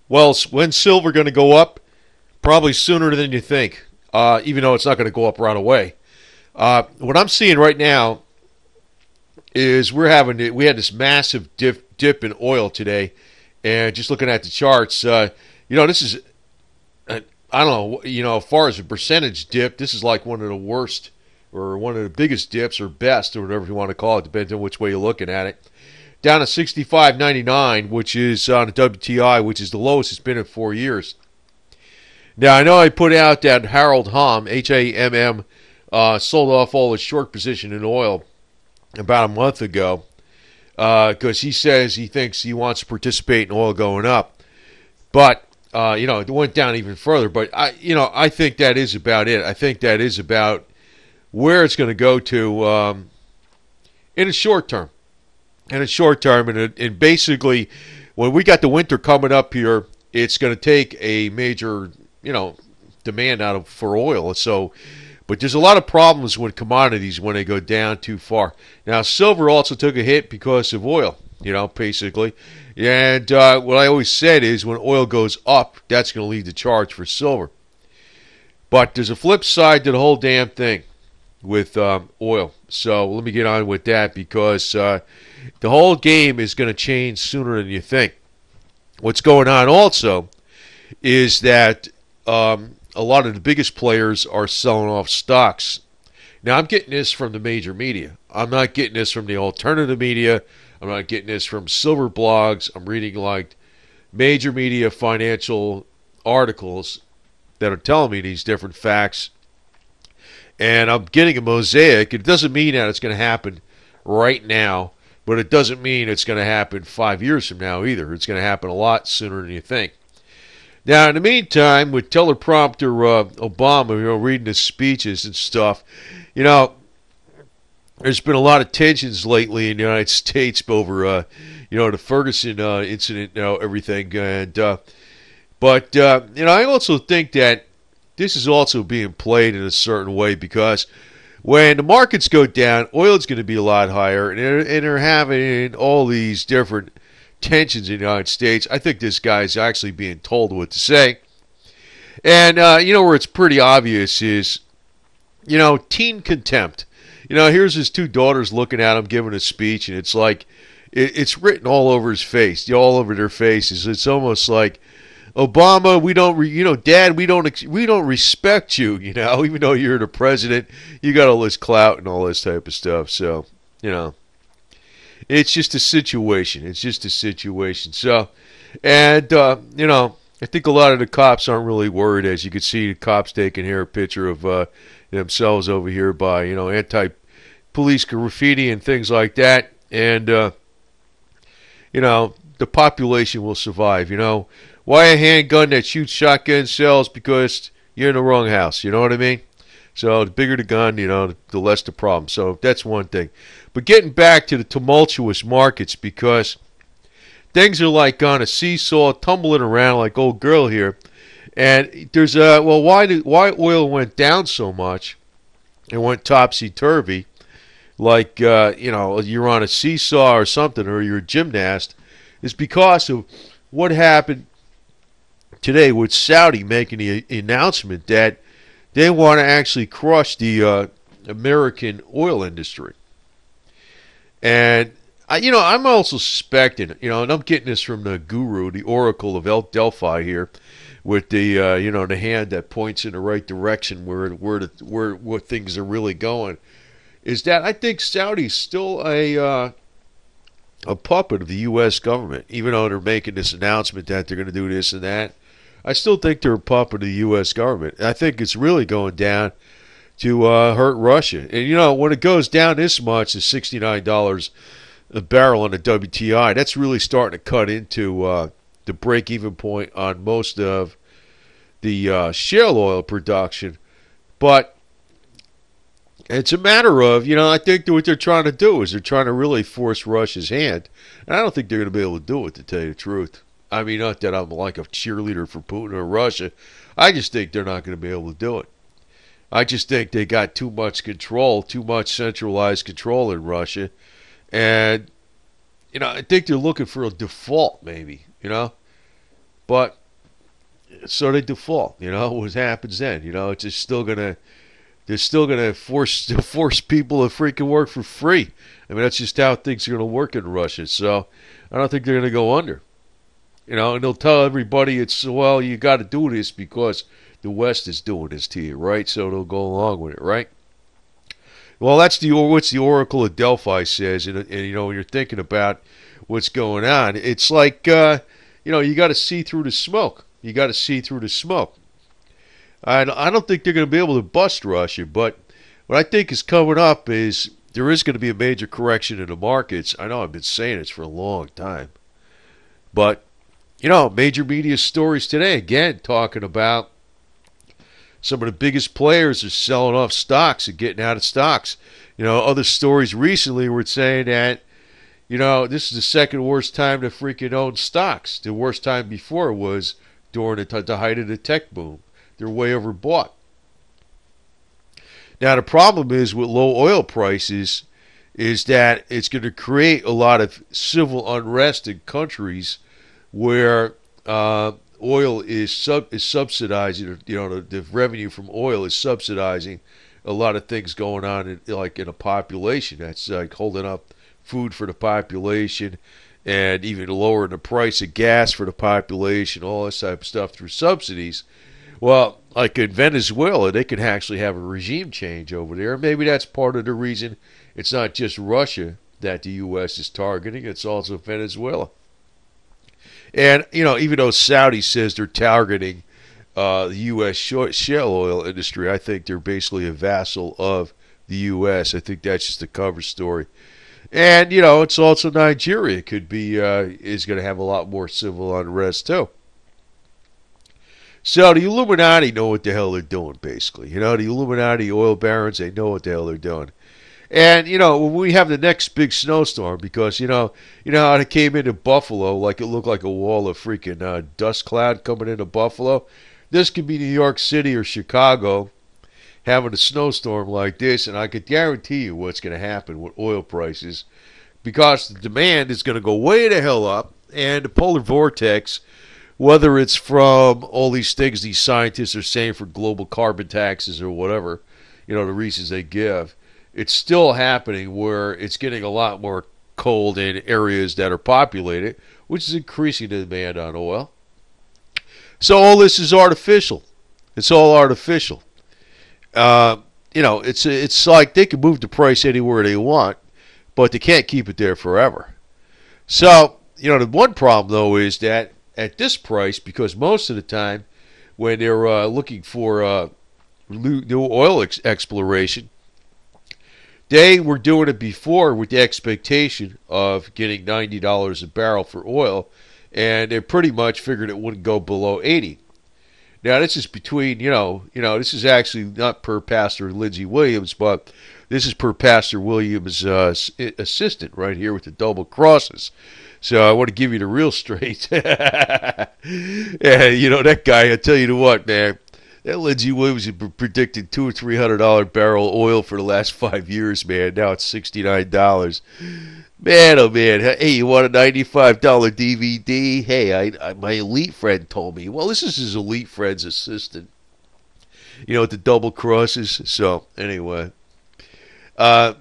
Well, when's silver going to go up? Probably sooner than you think, even though it's not going to go up right away. What I'm seeing right now is we had this massive dip in oil today, and just looking at the charts, this is I don't know, as far as a percentage dip, this is like one of the worst or one of the biggest dips or best or whatever you want to call it, depends on which way you're looking at it. Down to 65.99, which is on the WTI, which is the lowest it's been in 4 years. Now, I know I put out that Harold Hamm, Hamm, sold off all his short position in oil about a month ago because he says he thinks he wants to participate in oil going up. But, it went down even further. But, I think that is about it. I think that is about where it's going to go to in the short term. And basically, when we got the winter coming up here, it's going to take a major, demand for oil. So, but there's a lot of problems with commodities when they go down too far. Now, silver also took a hit because of oil, basically. And what I always said is when oil goes up, that's going to lead the charge for silver. But there's a flip side to the whole damn thing with oil. So let me get on with that because the whole game is going to change sooner than you think. What's going on also is that a lot of the biggest players are selling off stocks. Now, I'm getting this from the major media. I'm not getting this from the alternative media. I'm not getting this from silver blogs. I'm reading like major media financial articles that are telling me these different facts. And I'm getting a mosaic. It doesn't mean that it's going to happen right now, but it doesn't mean it's going to happen 5 years from now either. It's going to happen a lot sooner than you think. Now, in the meantime, with teleprompter Obama, reading his speeches and stuff, there's been a lot of tensions lately in the United States over, the Ferguson incident, everything. And I also think that this is also being played in a certain way because when the markets go down, oil is going to be a lot higher, and they're having all these different tensions in the United States. I think this guy's actually being told what to say. And, where it's pretty obvious is, teen contempt. Here's his two daughters looking at him giving a speech, and it's like, it's written all over his face, all over their faces. It's almost like, Obama, Dad, we don't respect you, even though you're the president, you got all this clout and all this type of stuff. So, it's just a situation. So, and, I think a lot of the cops aren't really worried. As you can see, the cops taking here a picture of themselves over here by, anti-police graffiti and things like that. And, the population will survive, Why a handgun that shoots shotgun shells? Because you're in the wrong house. You know what I mean? So the bigger the gun, the less the problem. So that's one thing. But getting back to the tumultuous markets, because things are like on a seesaw, tumbling around like old girl here. And there's why oil went down so much and went topsy-turvy, like, you're on a seesaw or something, or you're a gymnast, is because of what happened today with Saudi making the announcement that they want to actually crush the American oil industry. And, I'm also suspecting, and I'm getting this from the guru, the oracle of Delphi here, with the, the hand that points in the right direction where things are really going, is that I think Saudi's still a puppet of the U.S. government, even though they're making this announcement that they're going to do this and that. I still think they're a puppet of the U.S. government. I think it's really going down to hurt Russia. And, when it goes down this much to $69 a barrel on the WTI, that's really starting to cut into the break-even point on most of the shale oil production. But it's a matter of, I think that what they're trying to do is they're trying to really force Russia's hand. And I don't think they're going to be able to do it, to tell you the truth. I mean, not that I'm like a cheerleader for Putin or Russia. I just think they're not going to be able to do it. I just think they got too much control, too much centralized control in Russia. And, I think they're looking for a default, maybe, But so they default. What happens then? It's just still gonna they're still gonna force people to freaking work for free. I mean, that's just how things are gonna work in Russia. So I don't think they're gonna go under. And they'll tell everybody well, you got to do this because the West is doing this to you, right? So they'll go along with it, right? Well, that's what's the Oracle of Delphi says, and when you're thinking about what's going on, it's like you got to see through the smoke. You got to see through the smoke. I don't think they're going to be able to bust Russia, but what I think is coming up is there is going to be a major correction in the markets. I know I've been saying this for a long time, but major media stories today again talking about some of the biggest players are selling off stocks and getting out of stocks. Other stories recently were saying that, this is the second worst time to freaking own stocks. The worst time before was during the height of the tech boom. They're way overbought. Now, the problem is with low oil prices is that it's going to create a lot of civil unrest in countries where oil is subsidizing, the revenue from oil is subsidizing a lot of things going on in a population. That's like holding up food for the population and even lowering the price of gas for the population, all this type of stuff through subsidies. Well, like in Venezuela, they could actually have a regime change over there. Maybe that's part of the reason it's not just Russia that the U.S. is targeting, it's also Venezuela. And, even though Saudi says they're targeting the U.S. shale oil industry, I think they're basically a vassal of the U.S. I think that's just a cover story. And, it's also Nigeria could be, is going to have a lot more civil unrest, too. So the Illuminati know what the hell they're doing, basically. The Illuminati oil barons, they know what the hell they're doing. And, when we have the next big snowstorm, because, you know how it came into Buffalo, like it looked like a wall of freaking dust cloud coming into Buffalo? This could be New York City or Chicago having a snowstorm like this, and I could guarantee you what's going to happen with oil prices, because the demand is going to go way the hell up, and the polar vortex, whether it's from all these things these scientists are saying for global carbon taxes or whatever, the reasons they give, it's still happening where it's getting a lot more cold in areas that are populated, which is increasing the demand on oil. So all this is artificial. It's all artificial. It's like they can move the price anywhere they want, but they can't keep it there forever. So, the one problem, though, is that at this price, because most of the time when they're looking for new oil exploration, they were doing it before with the expectation of getting $90 a barrel for oil, and they pretty much figured it wouldn't go below 80. Now, this is between, this is actually not per Pastor Lindsey Williams, but this is per Pastor Williams' assistant right here with the double crosses. So I want to give you the real straight. Yeah, that guy, I tell you what, man. That Lindsey Williams has been predicting $200 or $300 barrel oil for the last 5 years, man. Now it's $69. Man, oh man. Hey, you want a $95 DVD? Hey, my elite friend told me. Well, this is his elite friend's assistant. With the double crosses. So, anyway. Well,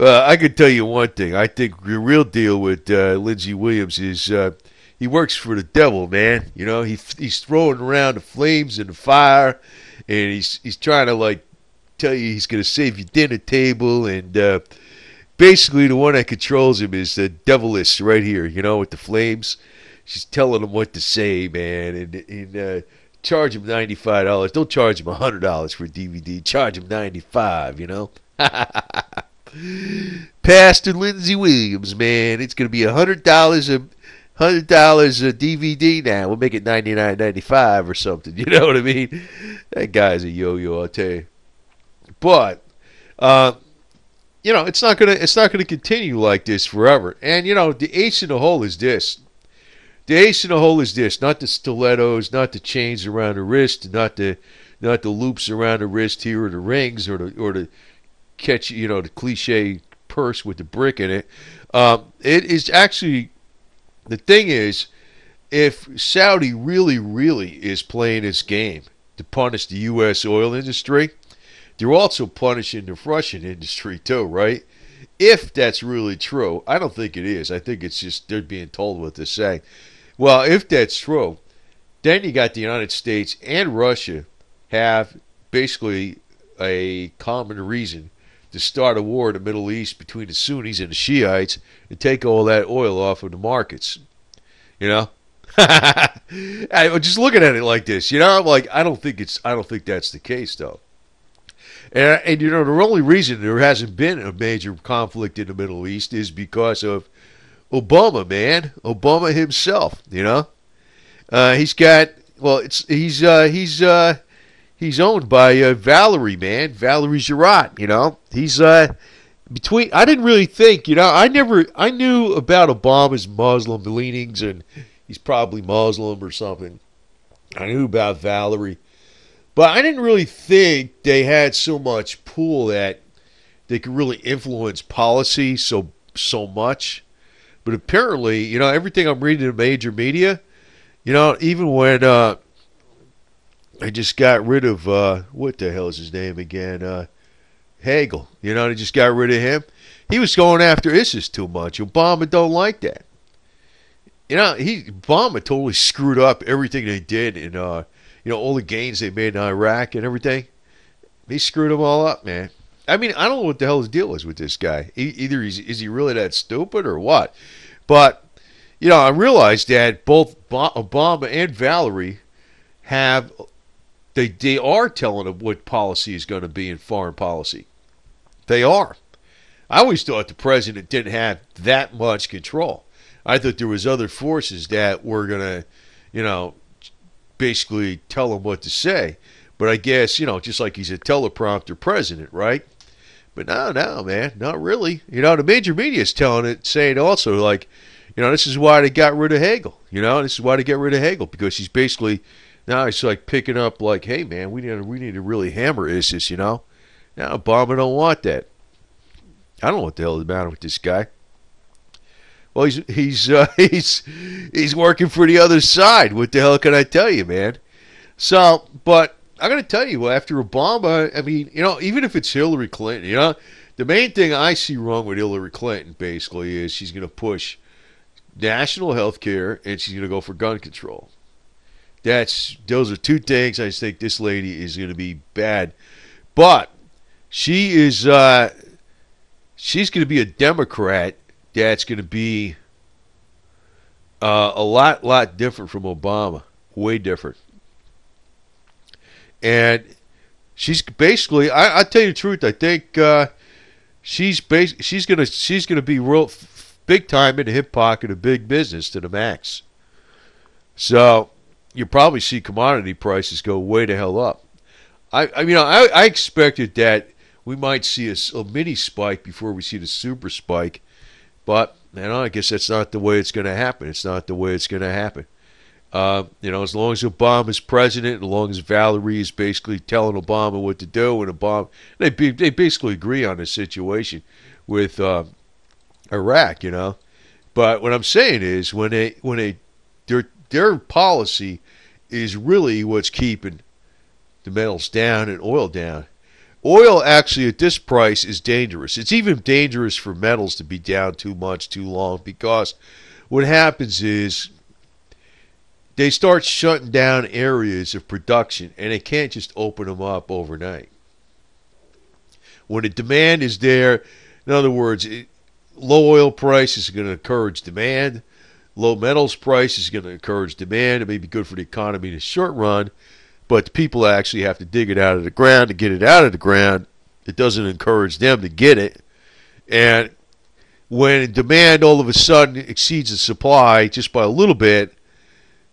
I can tell you one thing. I think the real deal with Lindsey Williams is he works for the devil, man. He's throwing around the flames and the fire, and he's trying to tell you he's going to save your dinner table, and basically the one that controls him is the deviless right here, with the flames. She's telling him what to say, man, and charge him $95. Don't charge him $100 for a DVD. Charge him $95. Pastor Lindsey Williams, man, it's going to be $100 a DVD now. We'll make it $99.95 or something. You know what I mean? That guy's a yo-yo, I'll tell you. But it's not gonna continue like this forever. And the ace in the hole is this. The ace in the hole is this. Not the stilettos, not the chains around the wrist, not the loops around the wrist here, or the rings, or the catch, the cliche purse with the brick in it. It is actually. The thing is, if Saudi really, really is playing this game to punish the U.S. oil industry, they're also punishing the Russian industry too, right? If that's really true, I don't think it is. I think it's just they're being told what to say. Well, if that's true, then you got the United States and Russia have basically a common reason to start a war in the Middle East between the Sunnis and the Shiites and take all that oil off of the markets. You know? I'm just looking at it like this, I'm like, I don't think that's the case though. And the only reason there hasn't been a major conflict in the Middle East is because of Obama, man. Obama himself, he's got, well, he's owned by Valerie, man. Valerie Jarrett, He's between. I didn't really think, I knew about Obama's Muslim leanings, and he's probably Muslim or something. I knew about Valerie, but I didn't really think they had so much pull that they could really influence policy so much. But apparently, everything I'm reading in major media, even when I just got rid of, what the hell is his name again? Hagel. They just got rid of him. He was going after ISIS too much. Obama don't like that. Obama totally screwed up everything they did in, all the gains they made in Iraq and everything. He screwed them all up, man. I mean, I don't know what the hell his deal is with this guy. Either is he really that stupid or what? But, I realized that both Obama and Valerie have, they are telling him what policy is going to be in foreign policy. They are. I always thought the president didn't have that much control. I thought there was other forces that were going to, basically tell him what to say. But I guess, just like he's a teleprompter president, right? But no, man, not really. The major media is saying also, like, this is why they got rid of Hagel. This is why they get rid of Hagel, because he's basically, now he's like picking up like, hey, man, we need to really hammer ISIS, Now Obama don't want that. I don't know what the hell is the matter with this guy. Well, he's working for the other side. What the hell can I tell you, man? So, but I'm going to tell you, after Obama, I mean, even if it's Hillary Clinton, the main thing I see wrong with Hillary Clinton basically is she's going to push national health care and she's going to go for gun control. Those are two things I just think this lady is going to be bad. But she's going to be a Democrat that's going to be a lot different from Obama, way different. And she's basically, I'll tell you the truth, I think she's gonna be real big time in the hip pocket of big business to the max. So you'll probably see commodity prices go way the hell up. I expected that we might see a mini spike before we see the super spike. But, I guess that's not the way it's going to happen. It's not the way it's going to happen. As long as Obama's president, as long as Valerie is basically telling Obama what to do, and they basically agree on the situation with Iraq, But what I'm saying is, their policy is really what's keeping the metals down and oil down. Oil actually at this price is dangerous. It's even dangerous for metals to be down too much too long, because what happens is they start shutting down areas of production and they can't just open them up overnight. When the demand is there, in other words, low oil price is going to encourage demand. Low metals price is going to encourage demand. It may be good for the economy in the short run, but the people actually have to dig it out of the ground. To get it out of the ground, it doesn't encourage them to get it. And when demand all of a sudden exceeds the supply just by a little bit,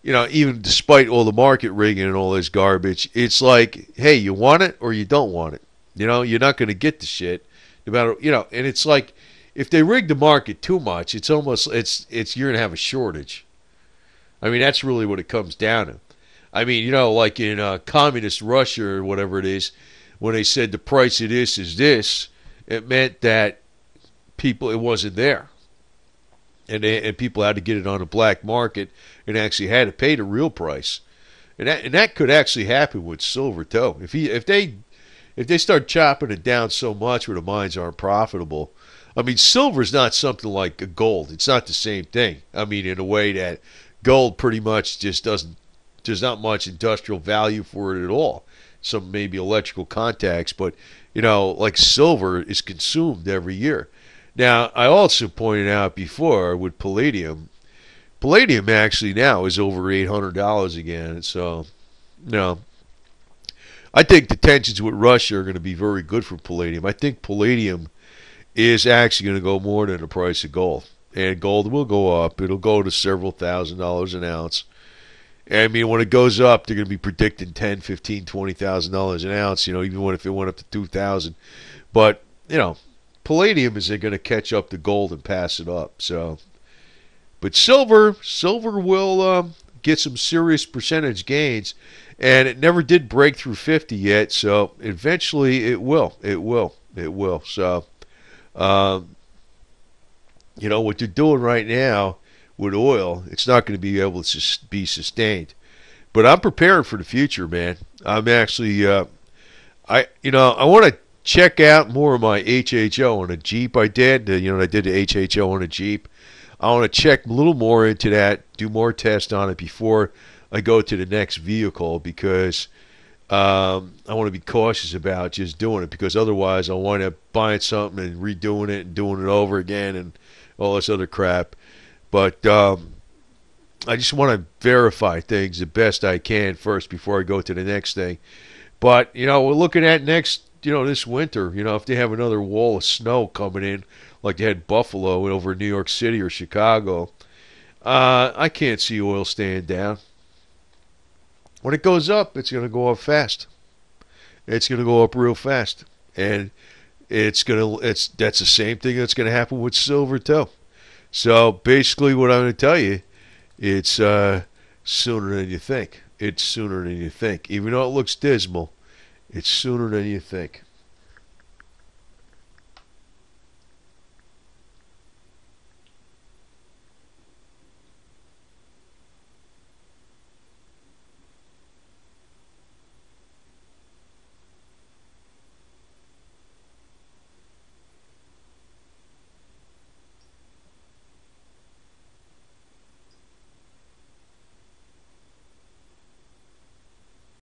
even despite all the market rigging and all this garbage, it's like, hey, you want it or you don't want it. You're not going to get the shit. No matter, and it's like, if they rig the market too much, it's almost, you're going to have a shortage. I mean, that's really what it comes down to. I mean, like in communist Russia or whatever it is, when they said the price of this is this, it meant that it wasn't there. and people had to get it on the black market and actually had to pay the real price. And that could actually happen with silver too. If they start chopping it down so much where the mines aren't profitable, I mean, silver's not something like a gold. It's not the same thing. I mean, in a way that gold pretty much just doesn't. There's not much industrial value for it at all. Some maybe electrical contacts, but like silver is consumed every year. Now, I also pointed out before with palladium. Palladium actually now is over $800 again. So, I think the tensions with Russia are going to be very good for palladium. I think palladium is actually going to go more than the price of gold. And gold will go up. It'll go to several $1,000s an ounce. And I mean, when it goes up, they're going to be predicting $10,000, $15,000, $20,000 an ounce, even if it went up to $2,000. But, palladium isn't going to catch up to gold and pass it up. So, but silver will get some serious percentage gains. And it never did break through 50 yet, so eventually it will. It will. So, what they're doing right now with oil, it's not going to be able to be sustained. But I'm prepared for the future, man. I'm actually, I want to check out more of my HHO on a Jeep. I did, I did the HHO on a Jeep. I want to check a little more into that, do more tests on it before I go to the next vehicle, because I want to be cautious about just doing it, because otherwise I'll wind up buying something and redoing it and doing it over again and all this other crap. But I just want to verify things the best I can first before I go to the next thing. But, we're looking at next, this winter, if they have another wall of snow coming in like they had Buffalo over New York City or Chicago, I can't see oil staying down. When it goes up, it's going to go up fast. It's going to go up real fast. And that's the same thing that's going to happen with silver too. So basically what I'm going to tell you, it's sooner than you think. It's sooner than you think. Even though it looks dismal, it's sooner than you think.